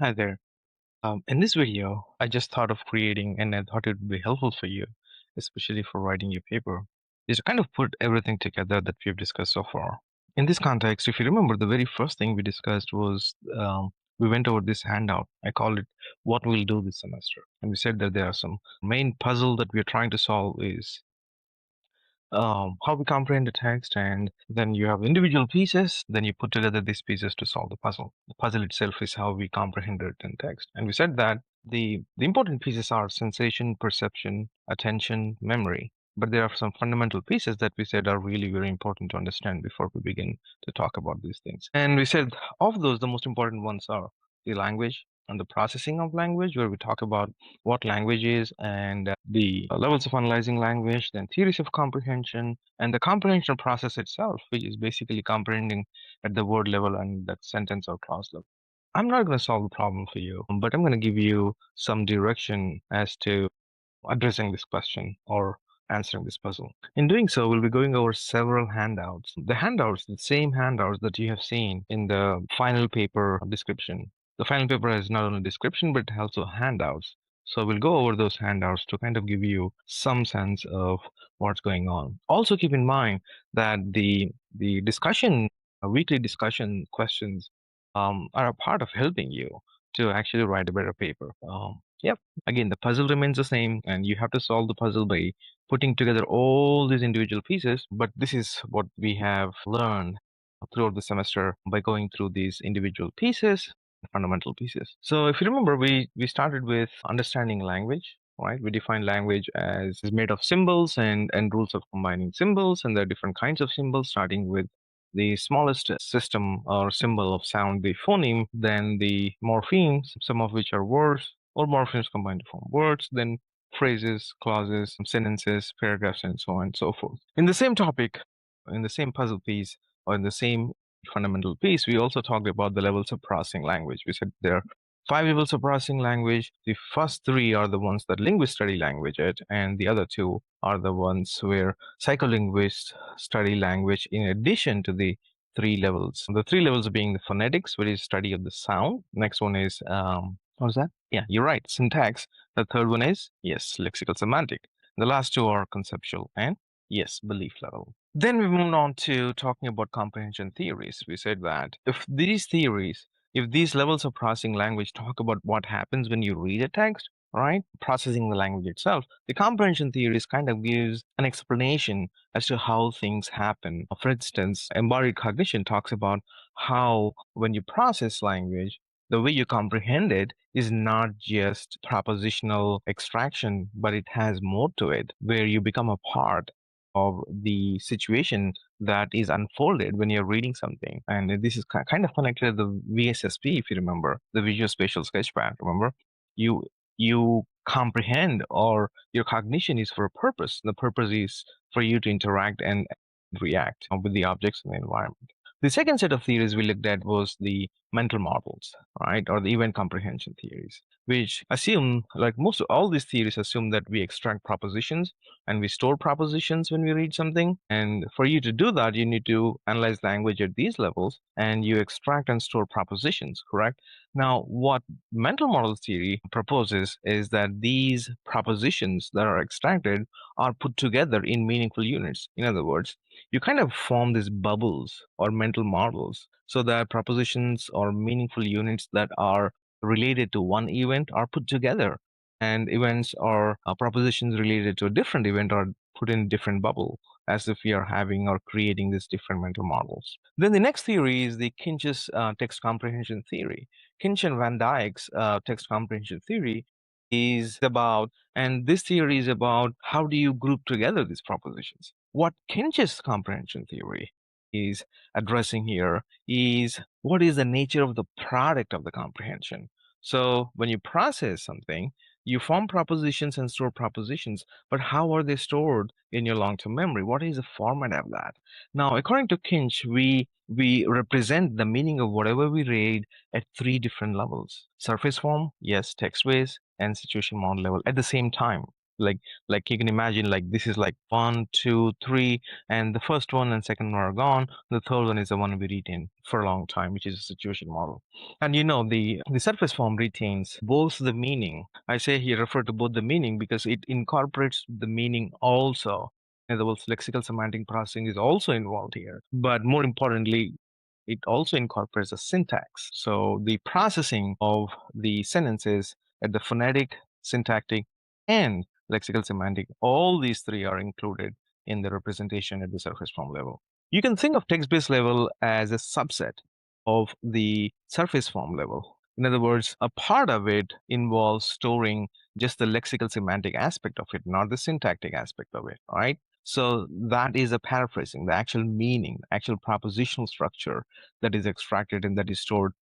Hi there. In this video, I just thought of creating, and I thought it would be helpful for you, especially for writing your paper, is to kind of put everything together that we've discussed so far. In this context, if you remember, the very first thing we discussed was we went over this handout. I called it "What We'll Do This Semester," and we said that there are some main puzzle that we're trying to solve is how we comprehend the text, and then you have individual pieces, then you put together these pieces to solve the puzzle. The puzzle itself is how we comprehend it in text. And we said that the important pieces are sensation, perception, attention, memory. But there are some fundamental pieces that we said are really very important to understand before we begin to talk about these things. And we said of those, the most important ones are the language and the processing of language, where we talk about what language is and the levels of analyzing language, then theories of comprehension, and the comprehension process itself, which is basically comprehending at the word level and that sentence or clause level. I'm not going to solve the problem for you, but I'm going to give you some direction as to addressing this question or answering this puzzle. In doing so, we'll be going over several handouts. The handouts, the same handouts that you have seen in the final paper description. The final paper has not only description, but also handouts. So we'll go over those handouts to kind of give you some sense of what's going on. Also keep in mind that the discussion, weekly discussion questions are a part of helping you to actually write a better paper. Yep. Again, the puzzle remains the same, and you have to solve the puzzle by putting together all these individual pieces. But this is what we have learned throughout the semester by going through these individual pieces, fundamental pieces. So if you remember, we started with understanding language, right? We defined language as is made of symbols and rules of combining symbols, and there are different kinds of symbols, starting with the smallest system or symbol of sound, the phoneme, then the morphemes, some of which are words, or morphemes combined to form words, then phrases, clauses, sentences, paragraphs, and so on and so forth. In the same topic, in the same puzzle piece, or in the same fundamental piece, we also talked about the levels of processing language. We said there are 5 levels of processing language. The first 3 are the ones that linguists study language at, and the other 2 are the ones where psycholinguists study language in addition to the 3 levels. The 3 levels being the phonetics, which is study of the sound. Next one is what was that? Yeah, you're right, syntax. The third one is, yes, lexical semantic. The last 2 are conceptual and, yes, belief level. Then we moved on to talking about comprehension theories. We said that if these levels of processing language talk about what happens when you read a text, right, processing the language itself, the comprehension theories kind of gives an explanation as to how things happen. For instance, embodied cognition talks about how when you process language, the way you comprehend it is not just propositional extraction, but it has more to it, where you become a part of the situation that is unfolded when you're reading something. And this is kind of connected to the VSSP, if you remember, the Visual Spatial Sketchpad. Remember, you you comprehend, or your cognition is for a purpose. The purpose is for you to interact and react with the objects in the environment. The second set of theories we looked at was the mental models, right, or the event comprehension theories, which assume, like most of all these theories, assume that we extract propositions and we store propositions when we read something. And for you to do that, you need to analyze language at these levels, and you extract and store propositions, correct? Now, what mental model theory proposes is that these propositions that are extracted are put together in meaningful units. In other words, you kind of form these bubbles or mental models so that propositions or meaningful units that are related to one event are put together, and events or propositions related to a different event are put in a different bubble, as if we are having or creating these different mental models. Then the next theory is the Kinch's text comprehension theory. Kinch and Van Dyke's text comprehension theory is about, and this theory is about how do you group together these propositions. What Kinch's comprehension theory is addressing here is what is the nature of the product of the comprehension. So when you process something, you form propositions and store propositions, but how are they stored in your long-term memory? What is the format of that? Now, according to Kinch, we represent the meaning of whatever we read at 3 different levels: surface form, yes, text-based, and situation model level at the same time. like you can imagine, like this is like 1, 2, 3, and the first one and second one are gone. The third one is the one we retain for a long time, which is a situation model. And the surface form retains both the meaning. I say here refer to both the meaning because it incorporates the meaning also. In other words, lexical semantic processing is also involved here. But more importantly, it also incorporates the syntax. So the processing of the sentences at the phonetic, syntactic, and lexical semantic, all these three are included in the representation at the surface form level. You can think of text-based level as a subset of the surface form level. In other words, a part of it involves storing just the lexical semantic aspect of it, not the syntactic aspect of it, right? So that is a paraphrasing, the actual meaning, actual propositional structure that is extracted and that is stored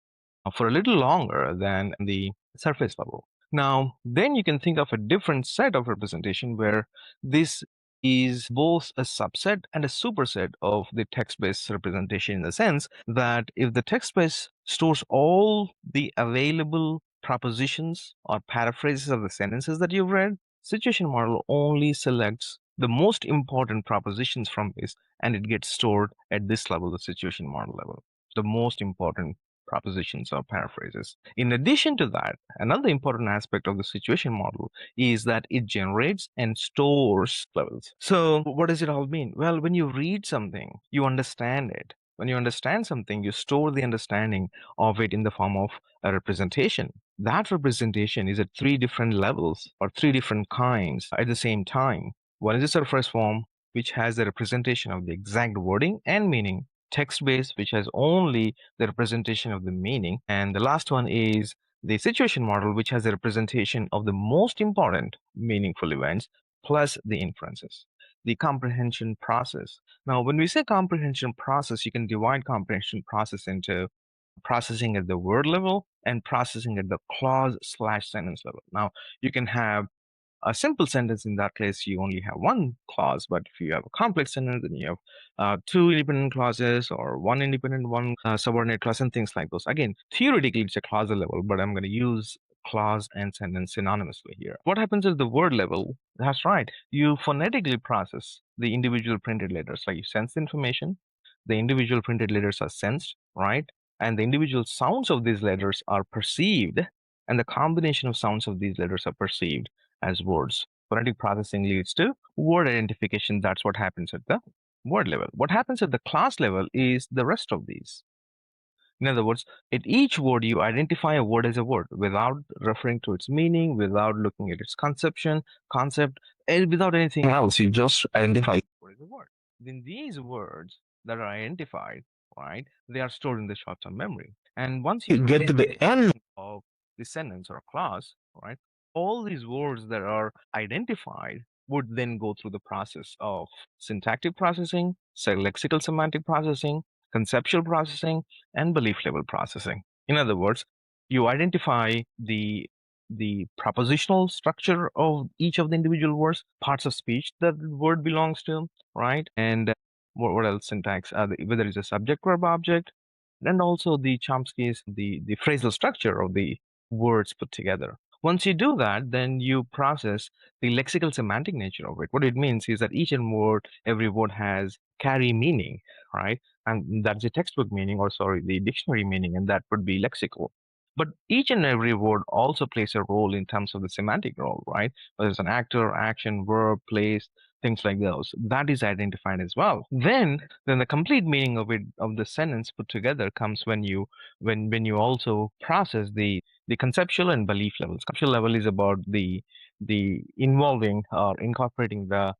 for a little longer than the surface level. Now, then you can think of a different set of representation where this is both a subset and a superset of the text-based representation, in the sense that if the text-based stores all the available propositions or paraphrases of the sentences that you've read, situation model only selects the most important propositions from this, and it gets stored at this level, the situation model level, the most important propositions or paraphrases. In addition to that, another important aspect of the situation model is that it generates and stores levels. So, what does it all mean? Well, when you read something, you understand it. When you understand something, you store the understanding of it in the form of a representation. That representation is at three different levels or three different kinds at the same time. One is the surface form, which has the representation of the exact wording and meaning, text-based, which has only the representation of the meaning, and the last one is the situation model, which has a representation of the most important meaningful events plus the inferences. The comprehension process. Now, when we say comprehension process, you can divide comprehension process into processing at the word level and processing at the clause/sentence level. Now, you can have a simple sentence. In that case, you only have one clause, but if you have a complex sentence, then you have two independent clauses or one independent, one subordinate clause, and things like those. Again, theoretically, it's a clause level, but I'm going to use clause and sentence synonymously here. What happens at the word level? That's right. You phonetically process the individual printed letters. Like you sense the information, the individual printed letters are sensed, right? And the individual sounds of these letters are perceived, and the combination of sounds of these letters are perceived as words. Phonetic processing leads to word identification. That's what happens at the word level. What happens at the class level is the rest of these. In other words, at each word, you identify a word as a word without referring to its meaning, without looking at its concept, and without anything else. You just identify what is a word. Then these words that are identified, right, they are stored in the short-term memory. And once you get to the end of the sentence or clause, right, all these words that are identified would then go through the process of syntactic processing, lexical semantic processing, conceptual processing, and belief level processing. In other words, you identify the propositional structure of each of the individual words, parts of speech that the word belongs to, right? And what else? Syntax, whether it's a subject, verb, object, and also the Chomsky's the phrasal structure of the words put together. Once you do that, then you process the lexical semantic nature of it. What it means is that each and word, every word has carry meaning, right? And that's the textbook meaning, or sorry, the dictionary meaning, and that would be lexical. But each and every word also plays a role in terms of the semantic role, right? Whether it's an actor, action, verb, place, things like those. That is identified as well. Then the complete meaning of it, of the sentence put together, comes when you also process the conceptual and belief levels. Conceptual level is about the involving or incorporating the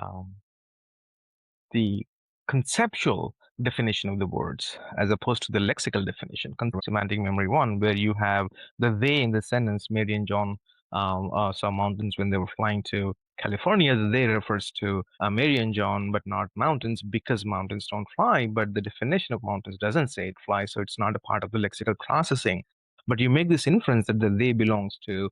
um, the conceptual definition of the words as opposed to the lexical definition. Semantic memory one, where you have the they in the sentence. Mary and John saw mountains when they were flying to California. The they refers to Mary and John, but not mountains, because mountains don't fly. But the definition of mountains doesn't say it flies, so it's not a part of the lexical processing. But you make this inference that the they belong to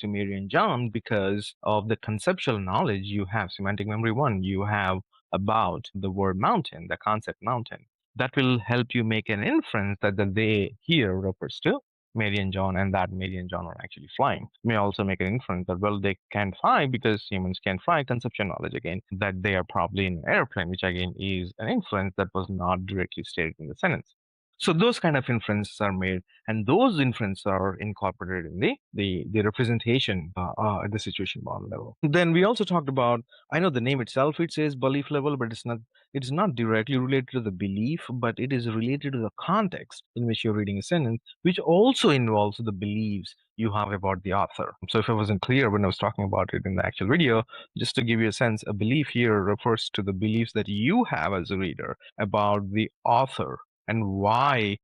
Mary and John because of the conceptual knowledge you have. Semantic memory one, you have about the word mountain, the concept mountain. That will help you make an inference that the they here refers to Mary and John, and that Mary and John are actually flying. May also make an inference that, well, they can fly because humans can fly. Conceptual knowledge again, that they are probably in an airplane, which again is an inference that was not directly stated in the sentence. So those kind of inferences are made, and those inferences are incorporated in the representation at the situation model level. Then we also talked about, I know the name itself, it says belief level, but it's not directly related to the belief, but it is related to the context in which you're reading a sentence, which also involves the beliefs you have about the author. So if I wasn't clear when I was talking about it in the actual video, just to give you a sense, a belief here refers to the beliefs that you have as a reader about the author and why,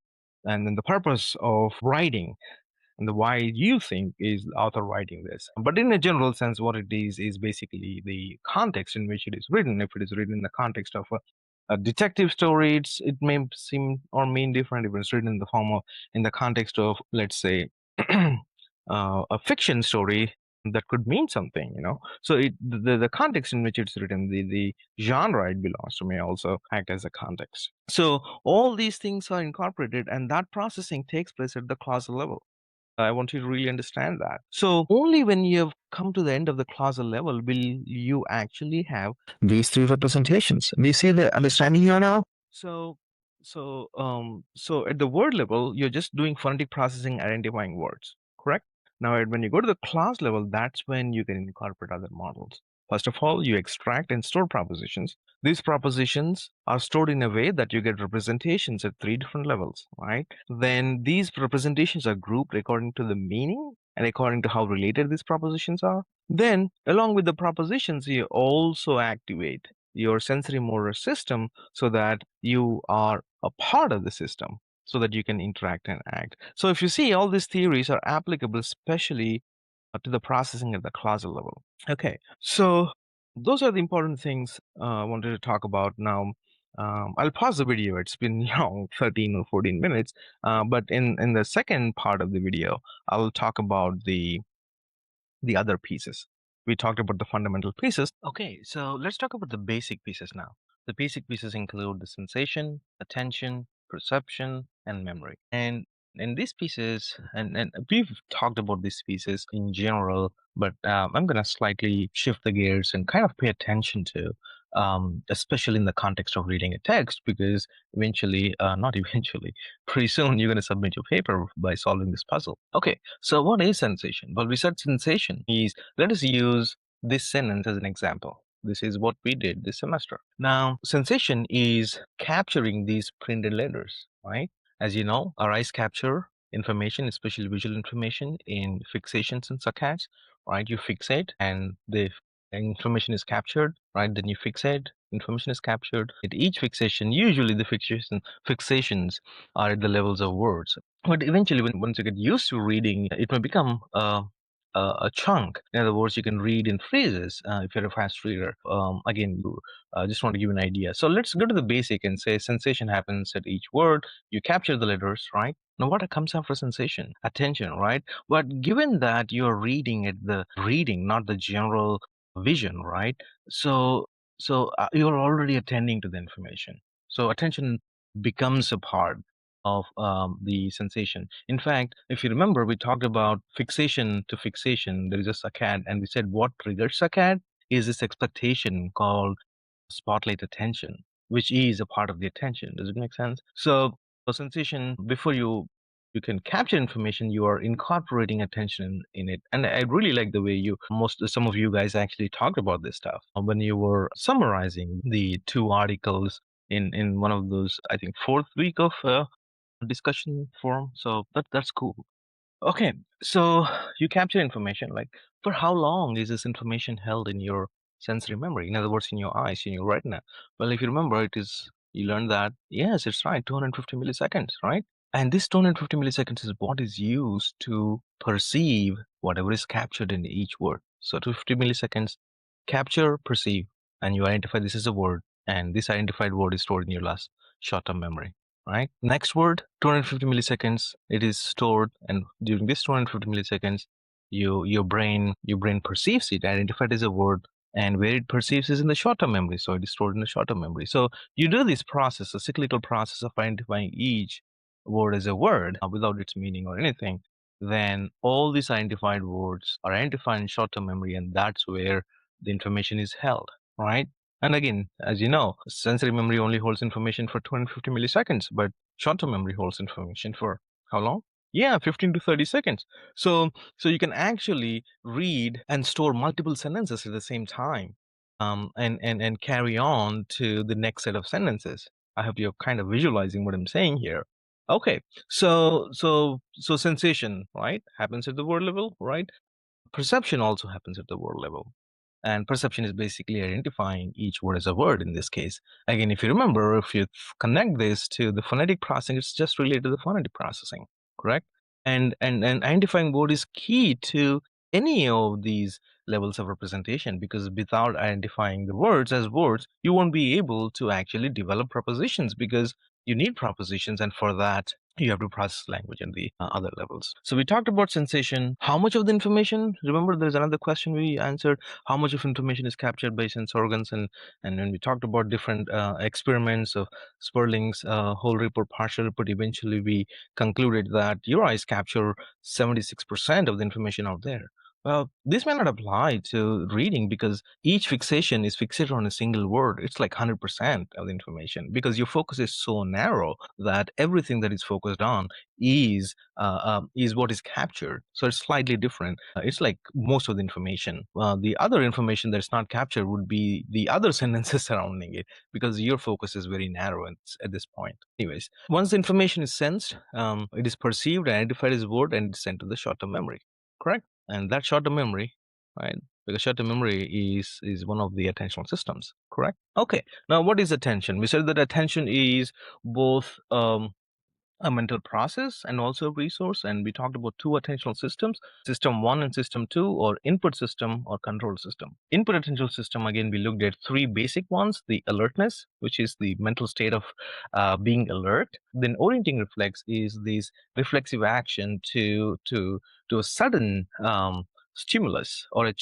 and then the purpose of writing, and the why you think is the author writing this. But in a general sense, what it is basically the context in which it is written. If it is written in the context of a detective story, it may seem or mean different. If it's written in the form of, in the context of, let's say, a fiction story, that could mean something, so the context in which it's written, the genre it belongs to, may also act as a context. So all these things are incorporated, and that processing takes place at the clausal level. I want you to really understand that. So only when you have come to the end of the clausal level will you actually have these three representations. Do you see the understanding here now? So at the word level, you're just doing phonetic processing, identifying words, correct? Now, when you go to the clause level, that's when you can incorporate other models. First of all, you extract and store propositions. These propositions are stored in a way that you get representations at three different levels, right? Then these representations are grouped according to the meaning and according to how related these propositions are. Then, along with the propositions, you also activate your sensory motor system so that you are a part of the system, so that you can interact and act. So if you see, all these theories are applicable especially to the processing at the clausal level. Okay, so those are the important things I wanted to talk about now. I'll pause the video. It's been 13 or 14 minutes, but in the second part of the video, I'll talk about the other pieces. We talked about the fundamental pieces. Okay, so let's talk about the basic pieces now. The basic pieces include the sensation, attention, perception, and memory. And in these pieces, and we've talked about these pieces in general, but I'm going to slightly shift the gears and kind of pay attention to, especially in the context of reading a text, because eventually, not eventually, pretty soon you're going to submit your paper by solving this puzzle. Okay, so what is sensation? Well, we said sensation is, let us use this sentence as an example. This is what we did this semester. Now, sensation is capturing these printed letters, right? As you know, our eyes capture information, especially visual information, in fixations and saccades, right? You fixate and the information is captured, right? Then you fixate, information is captured. At each fixation, usually the fixations are at the levels of words. But eventually, once you get used to reading, it may become a chunk. In other words, you can read in phrases if you're a fast reader. Again, just want to give you an idea. So let's go to the basic and say sensation happens at each word. You capture the letters, right? Now, what comes after sensation? Attention, right? But given that you're reading at the reading, not the general vision, right? So you're already attending to the information. So attention becomes a part of the sensation. In fact, if you remember, we talked about fixation to fixation. There is a saccade, and we said what triggers saccade is this expectation called spotlight attention, which is a part of the attention. Does it make sense? So, a sensation, before you can capture information, you are incorporating attention in it. And I really like the way some of you guys actually talked about this stuff when you were summarizing the two articles in one of those, I think, fourth week of discussion forum. So that's cool. Okay, so you capture information. Like, for how long is this information held in your sensory memory? In other words, in your eyes, in your retina. Well, if you remember, you learned that, yes, it's right, 250 milliseconds, right? And this 250 milliseconds is what is used to perceive whatever is captured in each word. So 250 milliseconds, capture, perceive, and you identify this is a word, and this identified word is stored in your last short-term memory. Right. Next word, 250 milliseconds. It is stored, and during this 250 milliseconds, your brain perceives it, identified as a word, and where it perceives is in the short-term memory. So it is stored in the short-term memory. So you do this process, a cyclical process of identifying each word as a word without its meaning or anything, then all these identified words are identified in short-term memory, and that's where the information is held, right? And again, as you know, sensory memory only holds information for 250 milliseconds, but short-term memory holds information for how long? Yeah, 15 to 30 seconds. So you can actually read and store multiple sentences at the same time, and carry on to the next set of sentences. I hope you're kind of visualizing what I'm saying here. Okay, so sensation, right, happens at the word level, right? Perception also happens at the word level. And perception is basically identifying each word as a word in this case. Again, if you remember, if you connect this to the phonetic processing, it's just related to the phonetic processing, correct? And identifying word is key to any of these levels of representation, because without identifying the words as words, you won't be able to actually develop propositions, because you need propositions, and for that you have to process language in the other levels. So we talked about sensation. How much of the information? Remember, there's another question we answered. How much of information is captured by sense organs? And when we talked about different experiments of Sperling's whole report, partial report, eventually we concluded that your eyes capture 76% of the information out there. Well, this may not apply to reading, because each fixation is fixated on a single word. It's like 100% of the information, because your focus is so narrow that everything that is focused on is what is captured. So it's slightly different. It's like most of the information. The other information that's not captured would be the other sentences surrounding it, because your focus is very narrow at this point. Anyways, once the information is sensed, it is perceived and identified as a word, and it's sent to the short-term memory. Correct? And that short-term memory, right? Because short-term memory is one of the attentional systems. Correct? Okay. Now, what is attention? We said that attention is both a mental process and also a resource. And we talked about two attentional systems, system one and system two, or input system or control system. Input attentional system, again, we looked at three basic ones: the alertness, which is the mental state of being alert. Then orienting reflex is this reflexive action to a sudden stimulus or a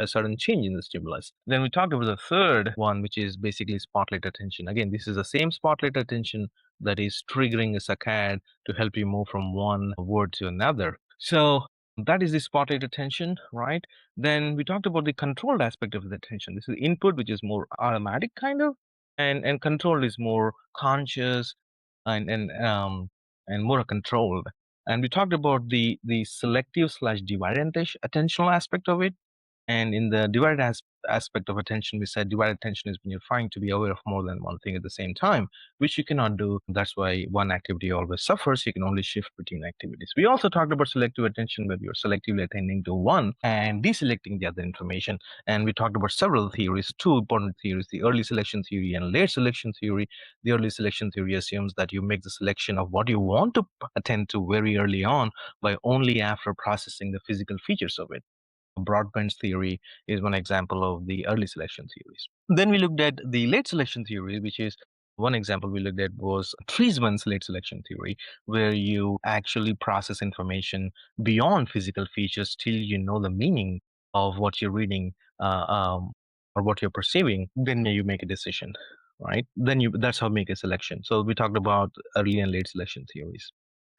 sudden change in the stimulus. Then we talked about the third one, which is basically spotlight attention. Again, this is the same spotlight attention that is triggering a saccade to help you move from one word to another. So that is the spotlight attention, right? Then we talked about the controlled aspect of the attention. This is input, which is more automatic kind of, and control is more conscious and more controlled. And we talked about the selective slash divided attentional aspect of it. And in the divided aspect of attention, we said divided attention is when you're trying to be aware of more than one thing at the same time, which you cannot do. That's why one activity always suffers. You can only shift between activities. We also talked about selective attention, where you're selectively attending to one and deselecting the other information. And we talked about several theories, two important theories: the early selection theory and late selection theory. The early selection theory assumes that you make the selection of what you want to attend to very early on, by only after processing the physical features of it. Broadbent's theory is one example of the early selection theories. Then we looked at the late selection theory, which is one example we looked at was Treisman's late selection theory, where you actually process information beyond physical features till you know the meaning of what you're reading, or what you're perceiving. Then you make a decision, right? That's how you make a selection. So we talked about early and late selection theories.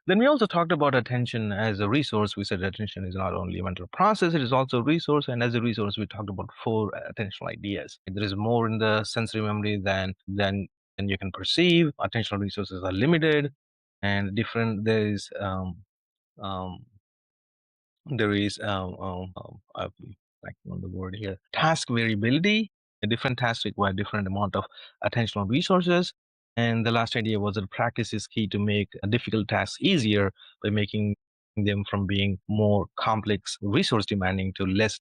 Then we also talked about attention as a resource. We said attention is not only a mental process, it is also a resource. And as a resource, we talked about four attentional ideas. There is more in the sensory memory than you can perceive. Attentional resources are limited and different. Um, there is I've like on the word here, task variability. A different tasks require different amount of attentional resources. And the last idea was that practice is key to make a difficult tasks easier by making them from being more complex, resource demanding, to less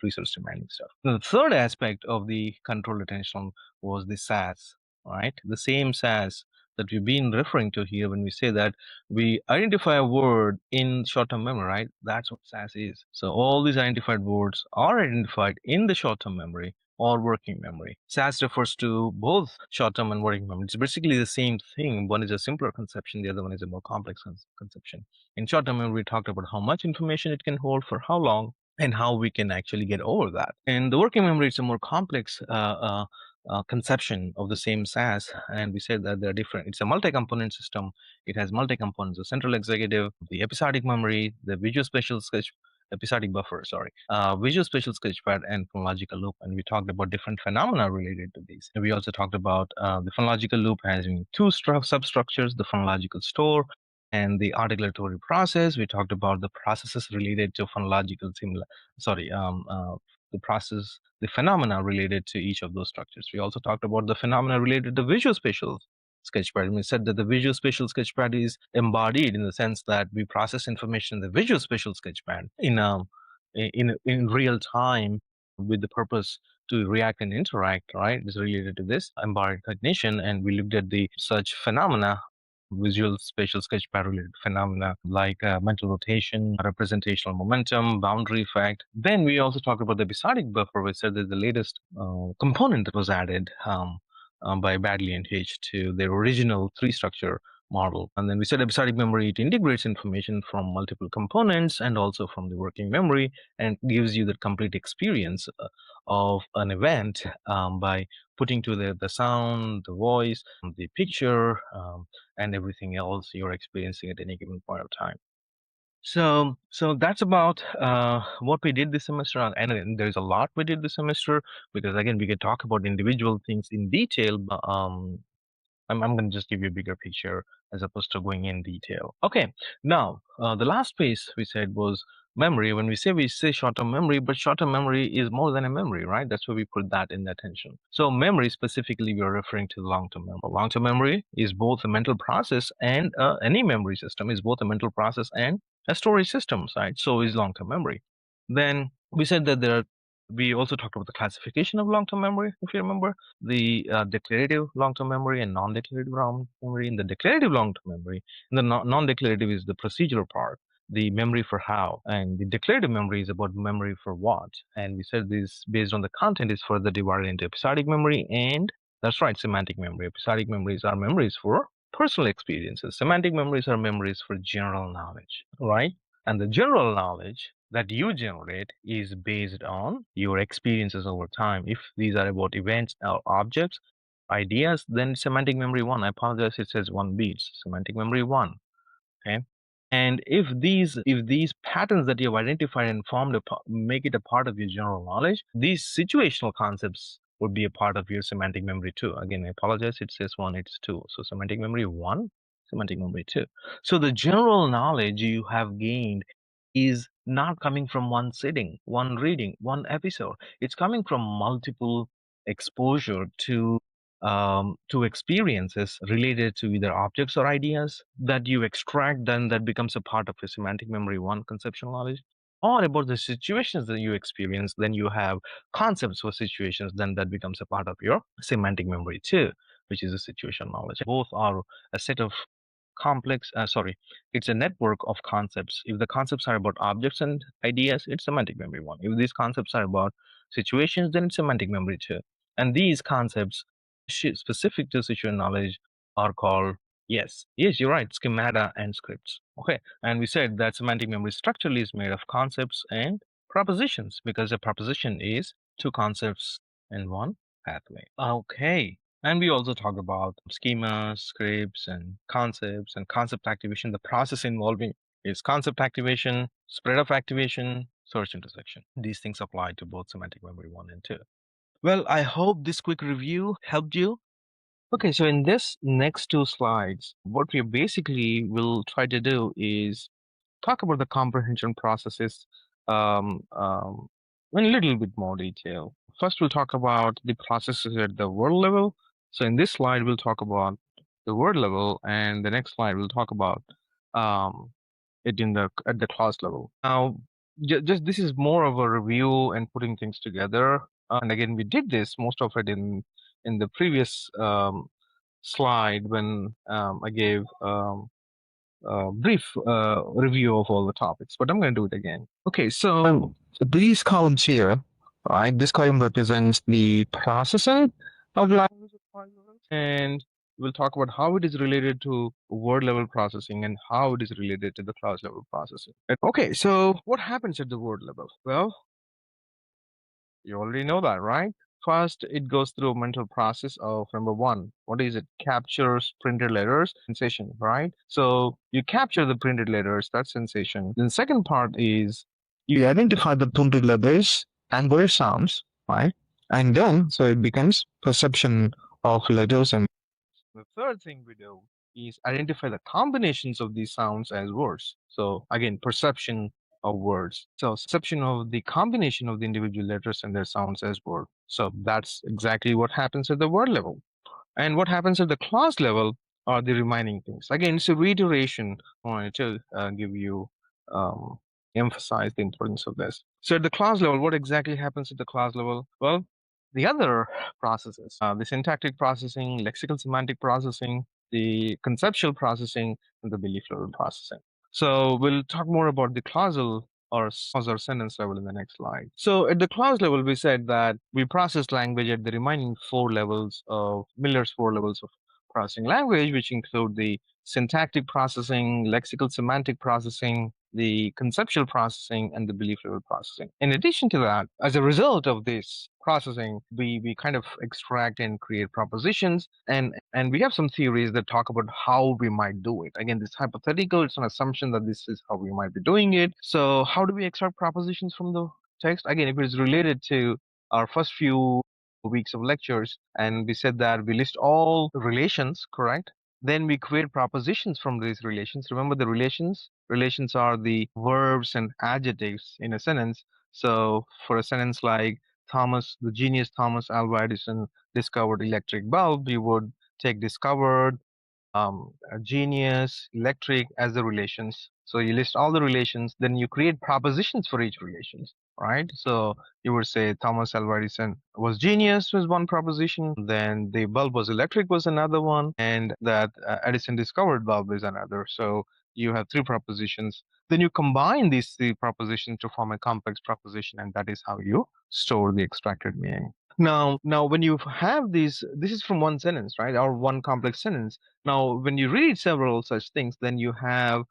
resource demanding stuff. The third aspect of the control attention was the SAS, right? The same SAS that we've been referring to here when we say that we identify a word in short-term memory, right? That's what SAS is. So all these identified words are identified in the short-term memory or working memory. SAS refers to both short-term and working memory. It's basically the same thing. One is a simpler conception, the other one is a more complex conception. In short-term memory, we talked about how much information it can hold for how long, and how we can actually get over that. And the working memory is a more complex conception of the same SAS, and we said that they're different. It's a multi-component system. It has multi-components: the central executive, the episodic memory, the visual spatial sketch, episodic buffer, sorry, visual spatial sketchpad, and phonological loop. And we talked about different phenomena related to these. And we also talked about the phonological loop having two substructures: the phonological store and the articulatory process. We talked about the processes related to phonological sorry, the process, the phenomena related to each of those structures. We also talked about the phenomena related to visual spatial sketchpad. We said that the visual spatial sketchpad is embodied in the sense that we process information in the visual spatial sketchpad in real time with the purpose to react and interact, right? It's related to this embodied cognition, and we looked at the such phenomena, visual spatial sketchpad related phenomena like mental rotation, representational momentum, boundary effect. Then we also talked about the episodic buffer, which said that the latest component that was added by Badley and H to their original three structure model. And then we said episodic memory, it integrates information from multiple components and also from the working memory, and gives you the complete experience of an event by putting to the sound, the voice, the picture, and everything else you're experiencing at any given point of time. So that's about what we did this semester, and then there's a lot we did this semester, because again we could talk about individual things in detail, but I'm going to just give you a bigger picture as opposed to going in detail. Okay, now the last piece we said was memory. When we say short-term memory, but short-term memory is more than a memory, right? That's why we put that in the attention. So memory specifically, we are referring to long-term memory. Long-term memory is both a mental process, and any memory system is both a mental process and a storage system, right? So is long-term memory. Then we said that we also talked about the classification of long-term memory, if you remember, the declarative long-term memory and non-declarative long-term memory. In the declarative long-term memory, and the non-declarative is the procedural part, the memory for how, and the declarative memory is about memory for what. And we said this based on the content is further divided into episodic memory and, that's right, semantic memory. Episodic memories are memories for personal experiences. Semantic memories are memories for general knowledge, right? And the general knowledge that you generate is based on your experiences over time. If these are about events or objects, ideas, then semantic memory 1. I apologize, it says 1B. It's semantic memory 1. Okay. And if these patterns that you've identified and formed make it a part of your general knowledge, these situational concepts would be a part of your semantic memory 2. Again, I apologize, it says 1, it's 2. So semantic memory 1, semantic memory 2. So the general knowledge you have gained is not coming from one sitting, one reading, one episode. It's coming from multiple exposure to experiences related to either objects or ideas that you extract, then that becomes a part of your semantic memory 1 conceptual knowledge, or about the situations that you experience, then you have concepts for situations, then that becomes a part of your semantic memory 2, which is a situation knowledge. Both are a set of it's a network of concepts. If the concepts are about objects and ideas, it's semantic memory 1. If these concepts are about situations, then it's semantic memory 2. And these concepts specific to situation knowledge are called, yes, you're right, schemata and scripts. Okay, and we said that semantic memory structurally is made of concepts and propositions, because a proposition is two concepts in one pathway. Okay, and we also talk about schemas, scripts, and concept activation. The process involving is concept activation, spread of activation, search intersection. These things apply to both semantic memory 1 and 2. Well, I hope this quick review helped you. Okay, so in this next two slides, what we basically will try to do is talk about the comprehension processes in a little bit more detail. First, we'll talk about the processes at the word level. So in this slide, we'll talk about the word level, and the next slide we'll talk about um, it at the class level. Now, just this is more of a review and putting things together. And again, we did this most of it in the previous slide when I gave a brief review of all the topics, but I'm going to do it again. Okay, so these columns here, right? This column represents the processing of language, and we'll talk about how it is related to word level processing and how it is related to the class level processing. Okay, so what happens at the word level? Well, you already know that, right? First, it goes through a mental process of number one, what is it? Captures printed letters, sensation, right? So you capture the printed letters, that's sensation. Then second part is you identify the printed letters and their sounds, right? And then so it becomes perception of letters and the third thing we do is identify the combinations of these sounds as words. So again, perception of words. So perception of the combination of the individual letters and their sounds as word. So that's exactly what happens at the word level. And what happens at the class level are the remaining things. Again, it's a reiteration. I wanted to give you um, emphasize the importance of this. So at the class level, what exactly happens at the class level? Well, the other processes, the syntactic processing, lexical semantic processing, the conceptual processing, and the belief level processing. So we'll talk more about the clausal or clause or sentence level in the next slide. So at the clause level, we said that we process language at the remaining four levels of Miller's four levels of processing language, which include the syntactic processing, lexical semantic processing, the conceptual processing, and the belief level processing. In addition to that, as a result of this processing, we kind of extract and create propositions, and we have some theories that talk about how we might do it. Again, this hypothetical, it's an assumption that this is how we might be doing it. So how do we extract propositions from the text? Again, if it is related to our first few weeks of lectures, and we said that we list all relations, correct? Then we create propositions from these relations. Remember the relations? Relations are the verbs and adjectives in a sentence. So for a sentence like the genius Thomas Alva Edison discovered electric bulb, you would take discovered, genius, electric as the relations. So you list all the relations, then you create propositions for each relations, right? So you would say Thomas Alva Edison was genius was one proposition, then the bulb was electric was another one, and that Edison discovered bulb is another. So you have three propositions. Then you combine these three propositions to form a complex proposition, and that is how you store the extracted meaning. Now, when you have these, this is from one sentence, right, or one complex sentence. Now, when you read several such things, then you have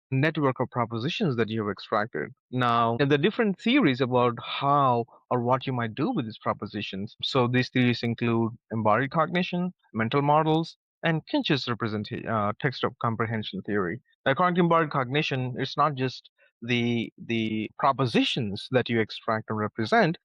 network of propositions that you have extracted. Now, the different theories about how or what you might do with these propositions. So these theories include embodied cognition, mental models, and Kinch's text of comprehension theory. According to embodied cognition, it's not just the propositions that you extract and represent,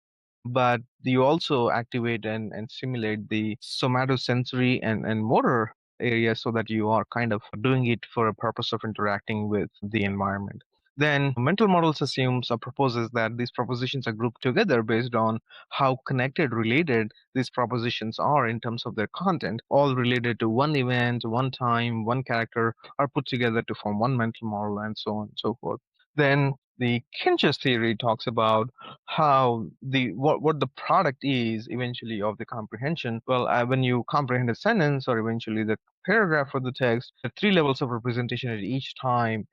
but you also activate and simulate the somatosensory and motor area so that you are kind of doing it for a purpose of interacting with the environment. Then mental models assumes or proposes that these propositions are grouped together based on how connected, related these propositions are in terms of their content, all related to one event, one time, one character, are put together to form one mental model, and so on and so forth. Then the Kinch's theory talks about how what the product is eventually of the comprehension. Well, when you comprehend a sentence or eventually the paragraph of the text, the three levels of representation at each time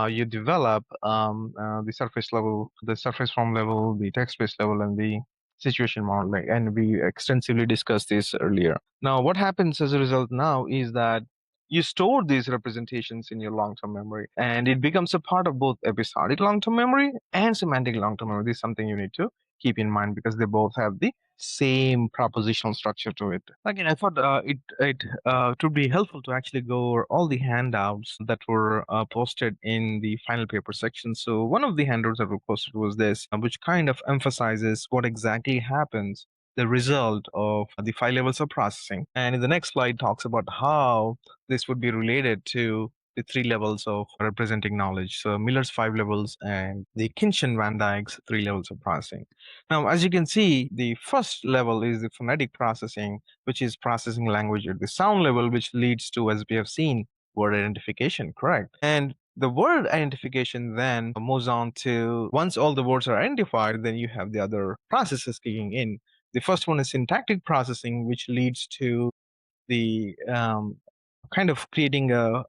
you develop the surface level, the surface form level, the text-based level, and the situation model. And we extensively discussed this earlier. Now, what happens as a result now is that you store these representations in your long-term memory, and it becomes a part of both episodic long-term memory and semantic long-term memory. This is something you need to keep in mind because they both have the same propositional structure to it. Again, I thought it would be helpful to actually go over all the handouts that were posted in the final paper section. So one of the handouts that were posted was this, which kind of emphasizes what exactly happens, the result of the five levels of processing. And in the next slide talks about how this would be related to the three levels of representing knowledge. So Miller's five levels and the Kinch and Van Dyke's three levels of processing. Now, as you can see, the first level is the phonetic processing, which is processing language at the sound level, which leads to, as we have seen, word identification, correct? And the word identification then moves on to, once all the words are identified, then you have the other processes kicking in. The first one is syntactic processing, which leads to the kind of creating a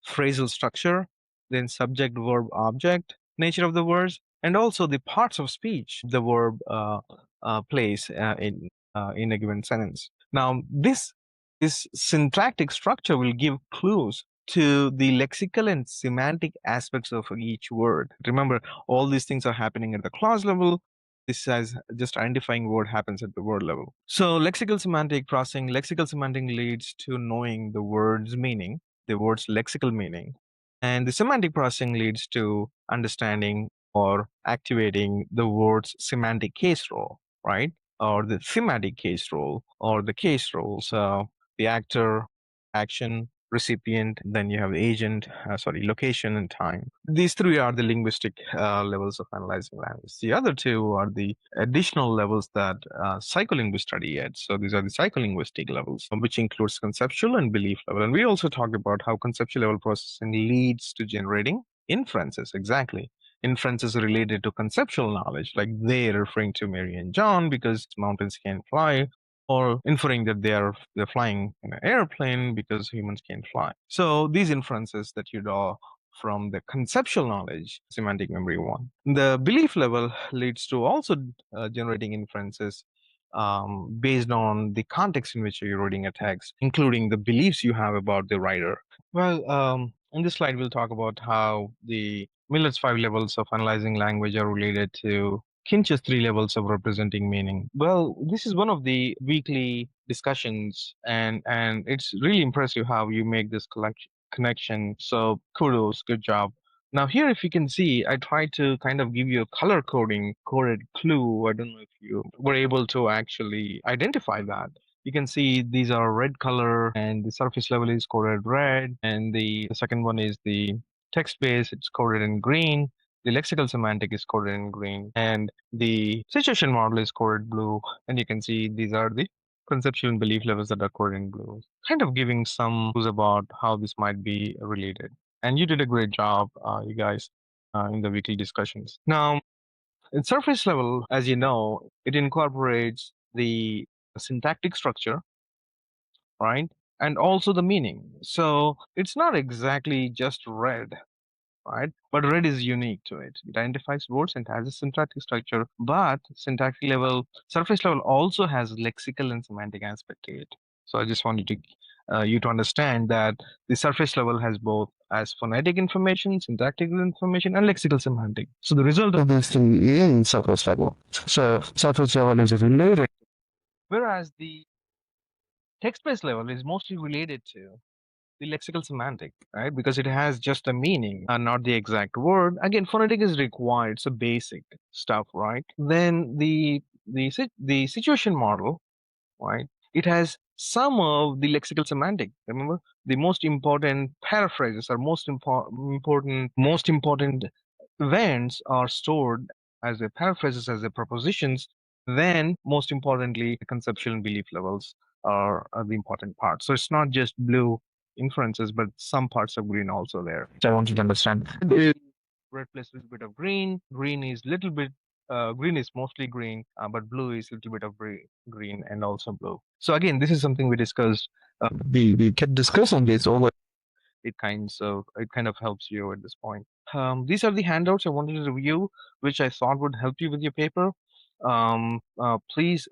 phrasal structure, then subject, verb, object, nature of the words, and also the parts of speech the verb plays in a given sentence. Now, this syntactic structure will give clues to the lexical and semantic aspects of each word. Remember, all these things are happening at the clause level. This as just identifying what happens at the word level. So lexical semantic processing, lexical semantic leads to knowing the word's meaning, the word's lexical meaning. And the semantic processing leads to understanding or activating the word's semantic case role, right? Or the thematic case role or the case role. So the actor, action, recipient, then you have agent, location and time. These three are the linguistic levels of analyzing language. The other two are the additional levels that psycholinguists study at. So these are the psycholinguistic levels, which includes conceptual and belief level. And we also talked about how conceptual level processing leads to generating inferences. Exactly. Inferences related to conceptual knowledge, like they referring to Mary and John because mountains can fly, or inferring that they're flying in an airplane because humans can't fly. So these inferences that you draw from the conceptual knowledge, semantic memory one. The belief level leads to also generating inferences based on the context in which you're reading a text, including the beliefs you have about the writer. Well, in this slide, we'll talk about how the Miller's five levels of analyzing language are related to Kinch's three levels of representing meaning. Well, this is one of the weekly discussions, and it's really impressive how you make this connection. So kudos, good job. Now here, if you can see, I tried to kind of give you a color coded clue. I don't know if you were able to actually identify that. You can see these are red color and the surface level is coded red, and the second one is the text base, it's coded in green. The lexical semantic is coded in green, and the situation model is coded blue. And you can see these are the conceptual and belief levels that are coded in blue, kind of giving some clues about how this might be related. And you did a great job, you guys, in the weekly discussions. Now, at surface level, as you know, it incorporates the syntactic structure, right? And also the meaning. So it's not exactly just red, right? But red is unique to it. It identifies words and has a syntactic structure, but syntactic level, surface level also has lexical and semantic aspect to it. So I just wanted to you to understand that the surface level has both as phonetic information, syntactic information, and lexical semantic. So the result of this thing in surface level. So surface level is related, whereas the text-based level is mostly related to the lexical semantic, right? Because it has just a meaning and not the exact word. Again, phonetic is required, so basic stuff, right? Then the situation model, right? It has some of the lexical semantic. Remember, the most important paraphrases or most important events are stored as a paraphrases as a propositions. Then, most importantly, the conceptual and belief levels are the important part. So it's not just blue inferences, but some parts of green also there. So I want you to understand. Red plus little bit of green. Green is little bit. Green is mostly green, but blue is little bit of green and also blue. So again, this is something we discussed. We can discuss on this over. It kind of helps you at this point. These are the handouts I wanted to review, which I thought would help you with your paper. Please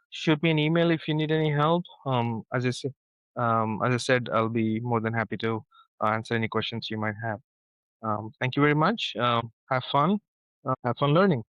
shoot me an email if you need any help. As I said, I'll be more than happy to answer any questions you might have. Thank you very much. Have fun. Have fun learning.